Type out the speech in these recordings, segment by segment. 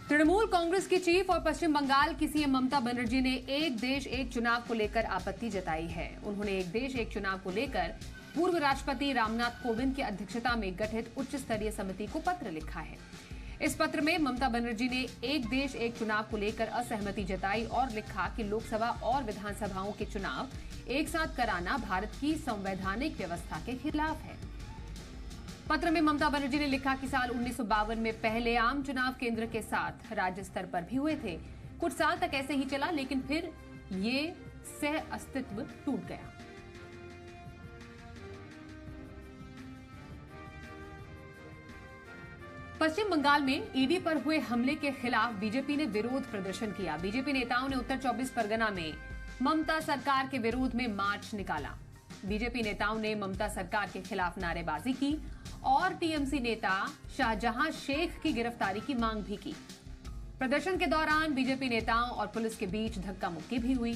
तृणमूल कांग्रेस की चीफ और पश्चिम बंगाल की सीएम ममता बनर्जी ने एक देश एक चुनाव को लेकर आपत्ति जताई है। उन्होंने एक देश एक चुनाव को लेकर पूर्व राष्ट्रपति रामनाथ कोविंद की अध्यक्षता में गठित उच्च स्तरीय समिति को पत्र लिखा है। इस पत्र में ममता बनर्जी ने एक देश एक चुनाव को लेकर असहमति जताई और लिखा कि लोकसभा और विधानसभाओं के चुनाव एक साथ कराना भारत की संवैधानिक व्यवस्था के खिलाफ है। पत्र में ममता बनर्जी ने लिखा कि साल 1952 में पहले आम चुनाव केंद्र के साथ राज्य स्तर पर भी हुए थे। कुछ साल तक ऐसे ही चला, लेकिन फिर ये सह अस्तित्व टूट गया। पश्चिम बंगाल में ईडी पर हुए हमले के खिलाफ बीजेपी ने विरोध प्रदर्शन किया। बीजेपी नेताओं ने उत्तर 24 परगना में ममता सरकार के विरोध में मार्च निकाला। बीजेपी नेताओं ने ममता सरकार के खिलाफ नारेबाजी की और टीएमसी नेता शाहजहां शेख की गिरफ्तारी की मांग भी की। प्रदर्शन के दौरान बीजेपी नेताओं और पुलिस के बीच धक्का मुक्की भी हुई।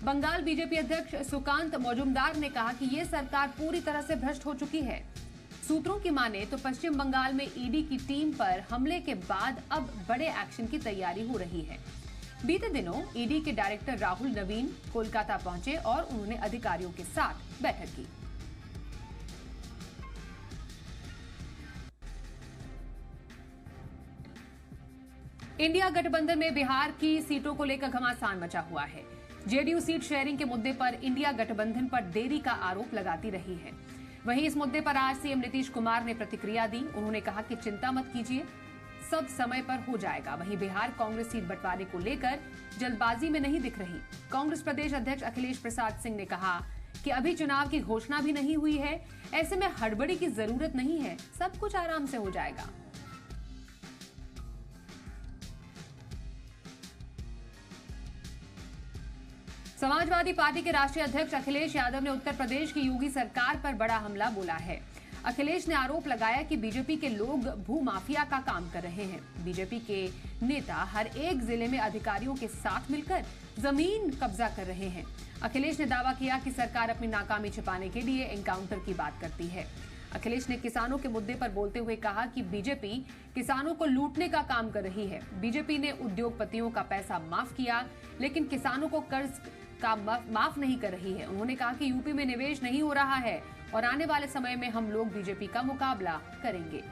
बंगाल बीजेपी अध्यक्ष सुकांत मजुमदार ने कहा कि ये सरकार पूरी तरह से भ्रष्ट हो चुकी है। सूत्रों की माने तो पश्चिम बंगाल में ईडी की टीम पर हमले के बाद अब बड़े एक्शन की तैयारी हो रही है। बीते दिनों ईडी के डायरेक्टर राहुल नवीन कोलकाता पहुंचे और उन्होंने अधिकारियों के साथ बैठक की। इंडिया गठबंधन में बिहार की सीटों को लेकर घमासान मचा हुआ है। जेडीयू सीट शेयरिंग के मुद्दे पर इंडिया गठबंधन पर देरी का आरोप लगाती रही है। वहीं इस मुद्दे पर आज सीएम नीतीश कुमार ने प्रतिक्रिया दी। उन्होंने कहा कि चिंता मत कीजिए, सब समय पर हो जाएगा। वहीं बिहार कांग्रेस सीट बंटवारे को लेकर जल्दबाजी में नहीं दिख रही। कांग्रेस प्रदेश अध्यक्ष अखिलेश प्रसाद सिंह ने कहा कि अभी चुनाव की घोषणा भी नहीं हुई है, ऐसे में हड़बड़ी की जरूरत नहीं है, सब कुछ आराम से हो जाएगा। समाजवादी पार्टी के राष्ट्रीय अध्यक्ष अखिलेश यादव ने उत्तर प्रदेश की योगी सरकार पर बड़ा हमला बोला है। अखिलेश ने आरोप लगाया कि बीजेपी के लोग भूमाफिया का काम कर रहे हैं। बीजेपी के नेता हर एक जिले में अधिकारियों के साथ मिलकर जमीन कब्जा कर रहे हैं। अखिलेश ने दावा किया कि सरकार अपनी नाकामी छिपाने के लिए एनकाउंटर की बात करती है। अखिलेश ने किसानों के मुद्दे पर बोलते हुए कहा कि बीजेपी किसानों को लूटने का काम कर रही है। बीजेपी ने उद्योगपतियों का पैसा माफ किया, लेकिन किसानों को कर्ज का माफ नहीं कर रही है। उन्होंने कहा कि यूपी में निवेश नहीं हो रहा है और आने वाले समय में हम लोग बीजेपी का मुकाबला करेंगे।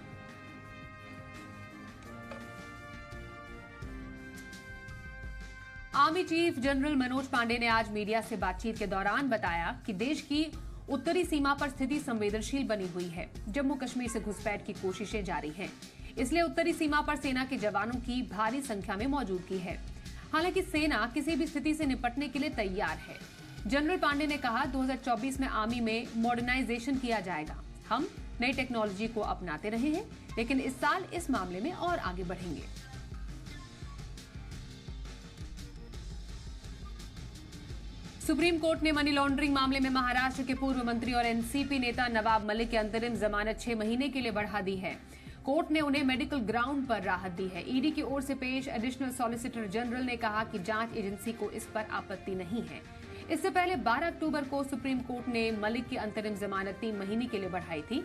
Army chief general Manoj Pande ने आज मीडिया से बातचीत के दौरान बताया कि देश की उत्तरी सीमा पर स्थिति संवेदनशील बनी हुई है। जम्मू कश्मीर से घुसपैठ की कोशिशें जारी हैं, इसलिए उत्तरी सीमा पर सेना के जवानों की भारी संख्या में मौजूदगी है। हालांकि सेना किसी भी स्थिति से निपटने के लिए तैयार है। जनरल पांडे ने कहा 2024 में आर्मी में मॉडर्नाइजेशन किया जाएगा। हम नई टेक्नोलॉजी को अपनाते रहे हैं, लेकिन इस साल इस मामले में और आगे बढ़ेंगे। सुप्रीम कोर्ट ने मनी लॉन्ड्रिंग मामले में महाराष्ट्र के पूर्व मंत्री और एनसीपी नेता नवाब मलिक की अंतरिम जमानत 6 महीने के लिए बढ़ा दी है। कोर्ट ने उन्हें मेडिकल ग्राउंड पर राहत दी है। ईडी की ओर से पेश एडिशनल सॉलिसिटर जनरल ने कहा कि जांच एजेंसी को इस पर आपत्ति नहीं है। इससे पहले 12 अक्टूबर को सुप्रीम कोर्ट ने मलिक की अंतरिम जमानत 3 महीने के लिए बढ़ाई थी।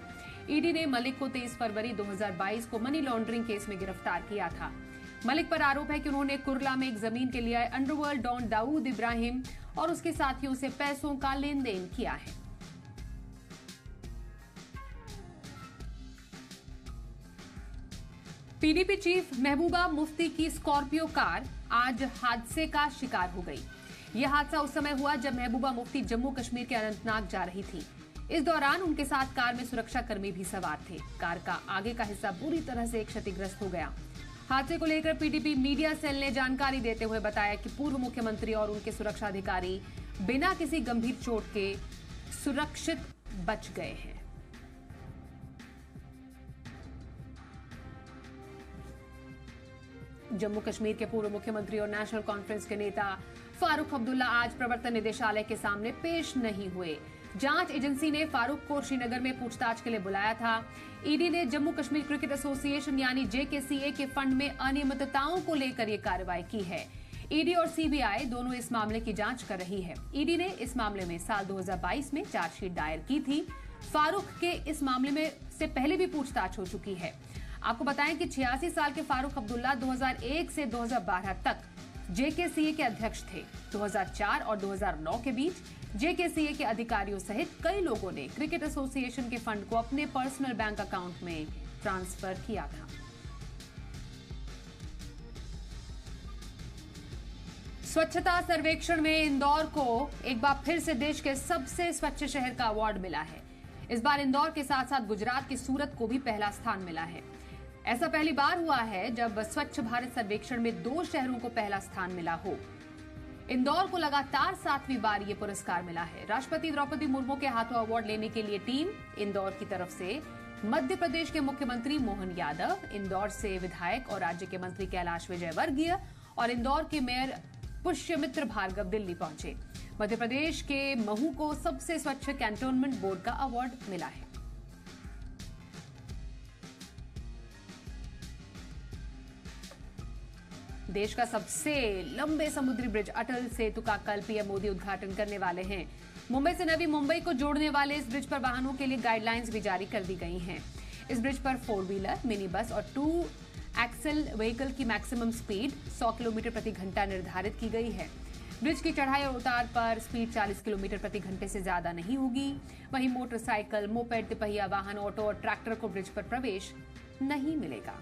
ईडी ने मलिक को 23 फरवरी 2022 को मनी लॉन्ड्रिंग केस में गिरफ्तार किया था। मलिक पर आरोप है कि उन्होंने कुर्ला में एक जमीन के लिए अंडरवर्ल्ड डॉन दाऊद इब्राहिम और उसके साथियों से पैसों का लेन देन किया है। पीडीपी चीफ महबूबा मुफ्ती की स्कॉर्पियो कार आज हादसे का शिकार हो गई। यह हादसा उस समय हुआ जब महबूबा मुफ्ती जम्मू कश्मीर के अनंतनाग जा रही थी। इस दौरान उनके साथ कार में सुरक्षा कर्मी भी सवार थे। कार का आगे का हिस्सा बुरी तरह से क्षतिग्रस्त हो गया। हादसे को लेकर पीडीपी मीडिया सेल ने जानकारी देते हुए बताया कि पूर्व मुख्यमंत्री और उनके सुरक्षा अधिकारी बिना किसी गंभीर चोट के सुरक्षित बच गए हैं। जम्मू कश्मीर के पूर्व मुख्यमंत्री और नेशनल कॉन्फ्रेंस के नेता फारूक अब्दुल्ला आज प्रवर्तन निदेशालय के सामने पेश नहीं हुए। जांच एजेंसी ने फारूक को श्रीनगर में पूछताछ के लिए बुलाया था। ईडी ने जम्मू कश्मीर क्रिकेट एसोसिएशन यानी जेकेसीए के फंड में अनियमितताओं को लेकर यह कार्रवाई की है। ईडी और सीबीआई दोनों इस मामले की जांच कर रही है। ईडी ने इस मामले में साल 2022 में चार्जशीट दायर की थी। फारूक के इस मामले में से पहले भी पूछताछ हो चुकी है। आपको बताएं कि 86 साल के फारूक अब्दुल्ला 2001 से 2012 तक जेकेसीए के अध्यक्ष थे। 2004 और 2009 के बीच जेकेसीए के अधिकारियों सहित कई लोगों ने क्रिकेट एसोसिएशन के फंड को अपने पर्सनल बैंक अकाउंट में ट्रांसफर किया था। स्वच्छता सर्वेक्षण में इंदौर को एक बार फिर से देश के सबसे स्वच्छ शहर का अवार्ड मिला है। इस बार इंदौर के साथ साथ गुजरात के सूरत को भी पहला स्थान मिला है। ऐसा पहली बार हुआ है जब स्वच्छ भारत सर्वेक्षण में 2 शहरों को पहला स्थान मिला हो। इंदौर को लगातार 7वीं बार ये पुरस्कार मिला है। राष्ट्रपति द्रौपदी मुर्मू के हाथों अवार्ड लेने के लिए टीम इंदौर की तरफ से मध्य प्रदेश के मुख्यमंत्री मोहन यादव, इंदौर से विधायक और राज्य के मंत्री कैलाश विजयवर्गीय और इंदौर के मेयर पुष्यमित्र भार्गव दिल्ली पहुंचे। मध्य प्रदेश के महू को सबसे स्वच्छ कैंटोनमेंट बोर्ड का अवार्ड मिला है। देश का सबसे लंबे समुद्री ब्रिज अटल सेतु का कल पीएम मोदी उद्घाटन करने वाले हैं। मुंबई से नवी मुंबई को जोड़ने वाले इस ब्रिज पर वाहनों के लिए गाइडलाइंस भी जारी कर दी गई हैं। इस ब्रिज पर 4 व्हीलर, मिनी बस और 2 एक्सल व्हीकल की मैक्सिमम स्पीड 100 किलोमीटर प्रति घंटा निर्धारित की गई है। ब्रिज की चढ़ाई और उतार पर स्पीड 40 किलोमीटर प्रति घंटे से ज्यादा नहीं होगी। वहीं मोटरसाइकिल, मोपेड, तिपहिया वाहन, ऑटो और ट्रैक्टर को ब्रिज पर प्रवेश नहीं मिलेगा।